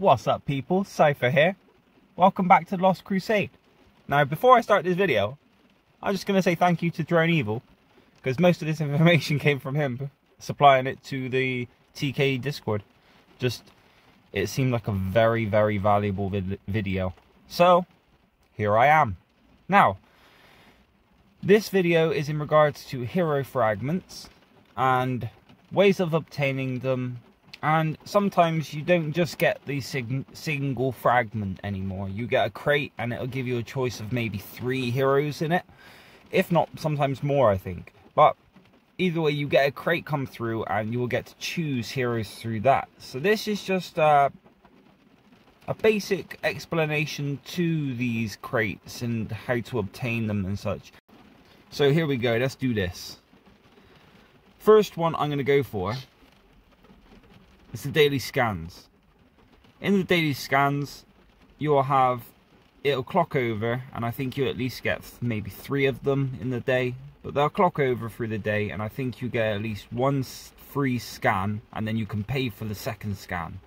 What's up people, Cypher here. Welcome back to Lost Crusade. Now before I start this video, I'm just going to say thank you to Dronevil, because most of this information came from him, supplying it to the TK Discord. It seemed like a very valuable video. So, here I am. Now, this video is in regards to hero fragments and ways of obtaining them. And sometimes you don't just get the single fragment anymore. You get a crate and it'll give you a choice of maybe 3 heroes in it. If not, sometimes more, I think. But either way, you get a crate come through and you will get to choose heroes through that. So this is just a basic explanation to these crates and how to obtain them and such. So here we go, let's do this. First one I'm going to go for, it's the daily scans. In the daily scans, it'll clock over, and I think you at least get maybe 3 of them in the day. But they'll clock over through the day, and I think you get at least 1 free scan, and then you can pay for the second scan.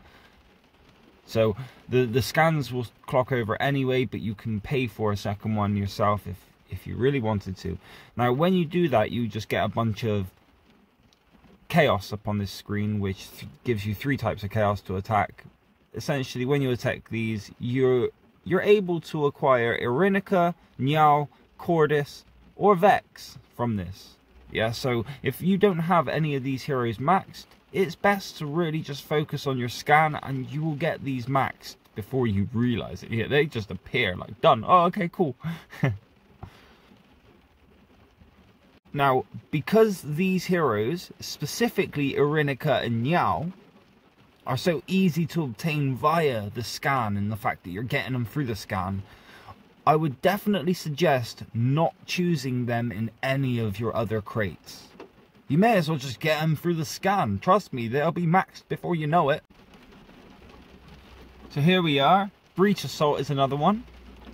So the scans will clock over anyway, but you can pay for a second one yourself if you really wanted to. Now when you do that, you just get a bunch of chaos up on this screen, which gives you 3 types of chaos to attack. Essentially, when you attack these, you're able to acquire Irinica, Niall, Cordis, or Vex from this. Yeah, so if you don't have any of these heroes maxed, it's best to really just focus on your scan, and you will get these maxed before you realize it. Yeah, they just appear like done. Oh, okay, cool. Now, because these heroes, specifically Irinica and Niall, are so easy to obtain via the scan and the fact that you're getting them through the scan, I would definitely suggest not choosing them in any of your other crates. You may as well just get them through the scan. Trust me, they'll be maxed before you know it. So here we are. Breach Assault is another one.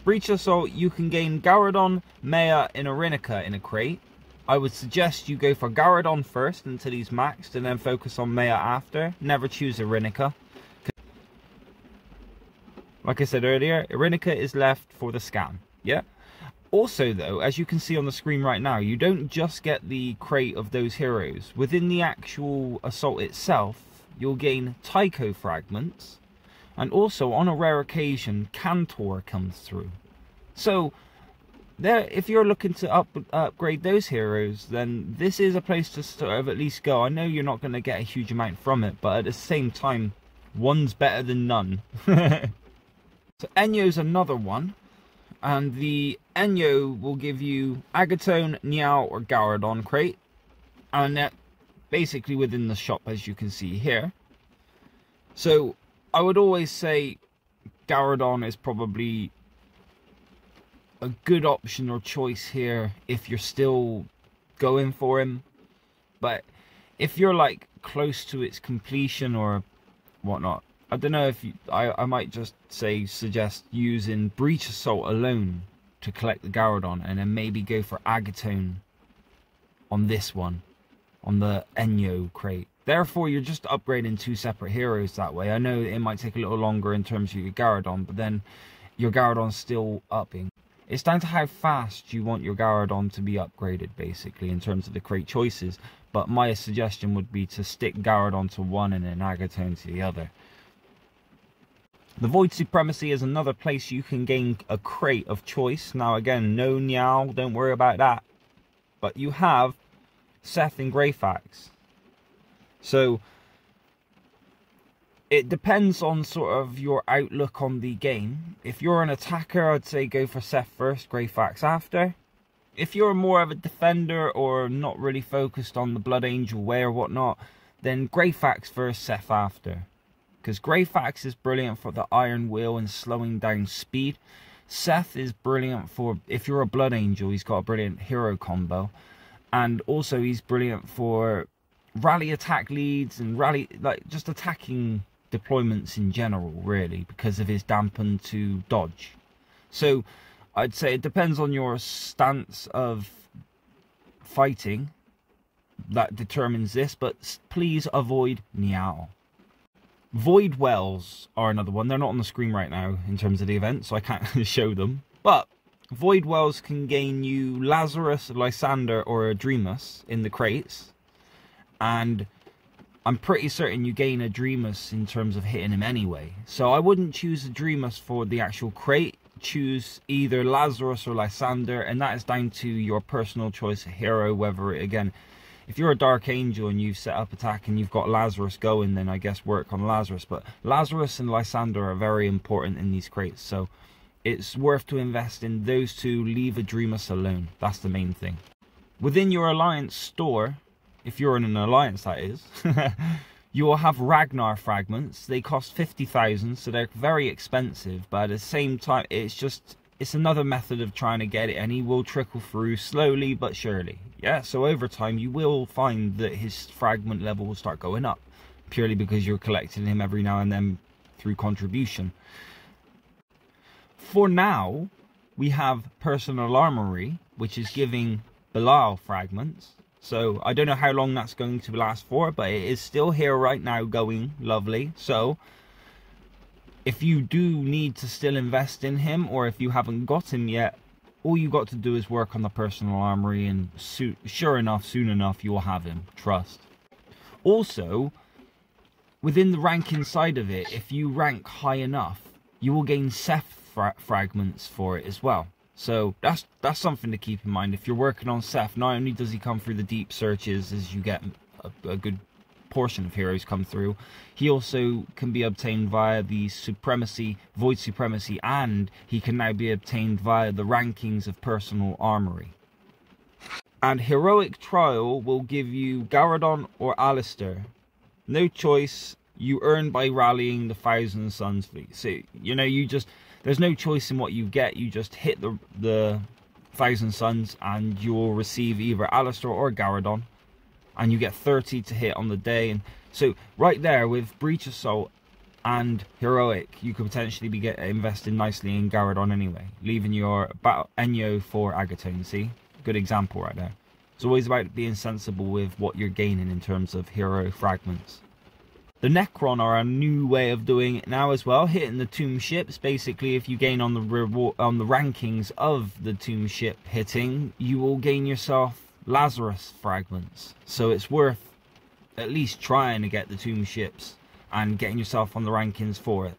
Breach Assault, you can gain Garadon, Maya, and Irinica in a crate. I would suggest you go for Garadon first until he's maxed, and then focus on Maya after. Never choose Irinica. Like I said earlier, Irinica is left for the scan. Yeah. Also though, as you can see on the screen right now, you don't just get the crate of those heroes. Within the actual assault itself, you'll gain Tycho fragments, and also on a rare occasion, Cantor comes through. So there, if you're looking to upgrade those heroes, then this is a place to sort of at least go. I know you're not going to get a huge amount from it, but at the same time, one's better than none. So Enyo's another one, and the Enyo will give you Agatone, Niall, or Garadon crate, and that basically within the shop, as you can see here. So I would always say Garadon is probably a good option or choice here if you're still going for him. But if you're like close to its completion or whatnot, I don't know if I might just suggest using Breach Assault alone to collect the Garadon, and then maybe go for Agatone on this one, on the Enyo crate. Therefore, you're just upgrading 2 separate heroes that way. I know it might take a little longer in terms of your Garadon, but then your Garadon's still upping. It's down to how fast you want your Garadon to be upgraded, basically, in terms of the crate choices. But my suggestion would be to stick Garadon to one and then Agatone to the other. The Void Supremacy is another place you can gain a crate of choice. Now again, no Niall, don't worry about that. But you have Seth and Greyfax. So it depends on sort of your outlook on the game. If you're an attacker, I'd say go for Seth first, Greyfax after. If you're more of a defender or not really focused on the Blood Angel way or whatnot, then Greyfax first, Seth after. Because Greyfax is brilliant for the Iron Will and slowing down speed. Seth is brilliant for, if you're a Blood Angel, he's got a brilliant hero combo. And also he's brilliant for rally attack leads and rally, like just attacking deployments in general, really, because of his dampen to dodge. So I'd say it depends on your stance of fighting that determines this, but please avoid Niall. Void Wells are another one. They're not on the screen right now in terms of the event, so I can't show them. But Void Wells can gain you Lazarus, Lysander, or Adremus in the crates. And I'm pretty certain you gain Adremus in terms of hitting him anyway. So I wouldn't choose Adremus for the actual crate. Choose either Lazarus or Lysander, and that is down to your personal choice of hero, whether it, again, if you're a Dark Angel and you've set up attack and you've got Lazarus going, then I guess work on Lazarus. But Lazarus and Lysander are very important in these crates, so it's worth to invest in those two. Leave Adremus alone. That's the main thing. Within your Alliance store, if you're in an Alliance that is, you will have Ragnar fragments. They cost 50,000, so they're very expensive, but at the same time, it's another method of trying to get it, and he will trickle through slowly but surely. Yeah, so over time you will find that his fragment level will start going up, purely because you're collecting him every now and then through contribution. For now, we have Personal Armory, which is giving Belial fragments. So I don't know how long that's going to last for, but it is still here right now going lovely. So if you do need to still invest in him, or if you haven't got him yet, all you got to do is work on the Personal Armory, and sure enough, soon enough, you'll have him. Trust. Also, within the ranking side of it, if you rank high enough, you will gain Seth fragments for it as well. So that's something to keep in mind. If you're working on Seth, not only does he come through the deep searches, as you get a good portion of heroes come through, he also can be obtained via the Supremacy, Void Supremacy, and he can now be obtained via the rankings of Personal Armory. And Heroic Trial will give you Garadon or Alistair. No choice, you earn by rallying the Thousand Suns fleet. So, you know, there's no choice in what you get. You just hit the Thousand Suns and you'll receive either Alistair or Garadon, and you get 30 to hit on the day. And so right there with Breach Assault and Heroic, you could potentially be investing nicely in Garadon anyway, leaving your Enyo for Agatone. See, good example right there. It's always about being sensible with what you're gaining in terms of hero fragments. The Necron are a new way of doing it now as well, hitting the tomb ships. Basically, if you gain on the rankings of the tomb ship hitting, you will gain yourself Lazarus fragments. So it's worth at least trying to get the tomb ships and getting yourself on the rankings for it.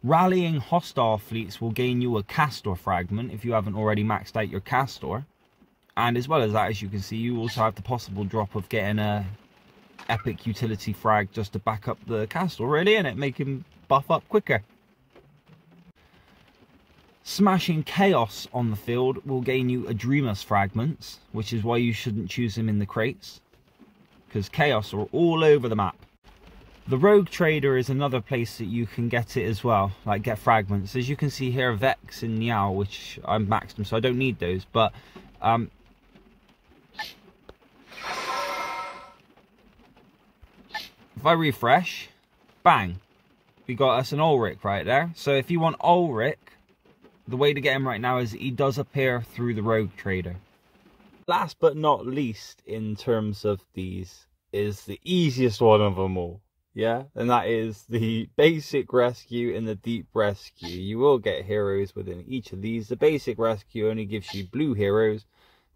Rallying hostile fleets will gain you a Castor fragment if you haven't already maxed out your Castor. And as well as that, as you can see, you also have the possible drop of getting a epic utility frag just to back up the Castor, really, and it make him buff up quicker. Smashing Chaos on the field will gain you Adremus fragments, which is why you shouldn't choose him in the crates, because Chaos are all over the map. The Rogue Trader is another place that you can get it as well, like get fragments. As you can see here, Vex and Niao, which I'm maxed them, so I don't need those, but if I refresh, bang, we got us an Ulrich right there. So if you want Ulrich, the way to get him right now is he does appear through the Rogue Trader. Last but not least, in terms of these, is the easiest one of them all. Yeah, and that is the Basic Rescue and the Deep Rescue. You will get heroes within each of these. The Basic Rescue only gives you blue heroes.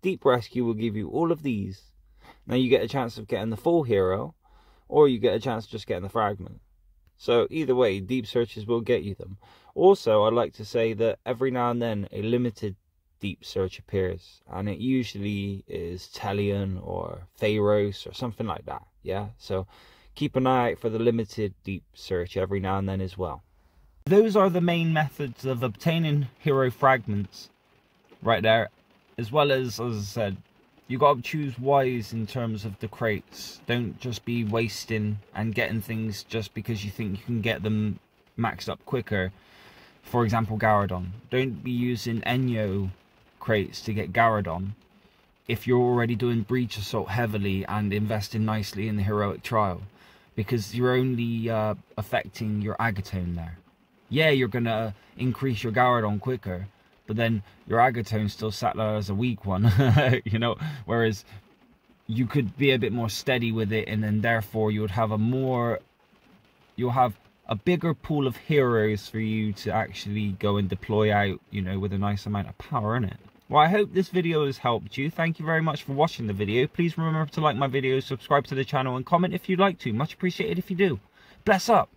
Deep Rescue will give you all of these. Now you get a chance of getting the full hero, or you get a chance of just getting the fragment. So either way, deep searches will get you them. Also, I'd like to say that every now and then a limited deep search appears, and it usually is Telion or Pharaohs or something like that. Yeah, so keep an eye out for the limited deep search every now and then as well. Those are the main methods of obtaining hero fragments right there, as well as I said, you got to choose wise in terms of the crates. Don't just be wasting and getting things just because you think you can get them maxed up quicker. For example, Garadon. Don't be using Enyo crates to get Garadon if you're already doing Breach Assault heavily and investing nicely in the Heroic Trial, because you're only affecting your Agatone there. Yeah, you're going to increase your Garadon quicker, but then your Agatone still sat there as a weak one, you know, whereas you could be a bit more steady with it, and then therefore you would have a more you'll have a bigger pool of heroes for you to actually go and deploy out, you know, with a nice amount of power in it. Well, I hope this video has helped you. Thank you very much for watching the video. Please remember to like my videos, subscribe to the channel, and comment if you'd like to. Much appreciated if you do. Bless up!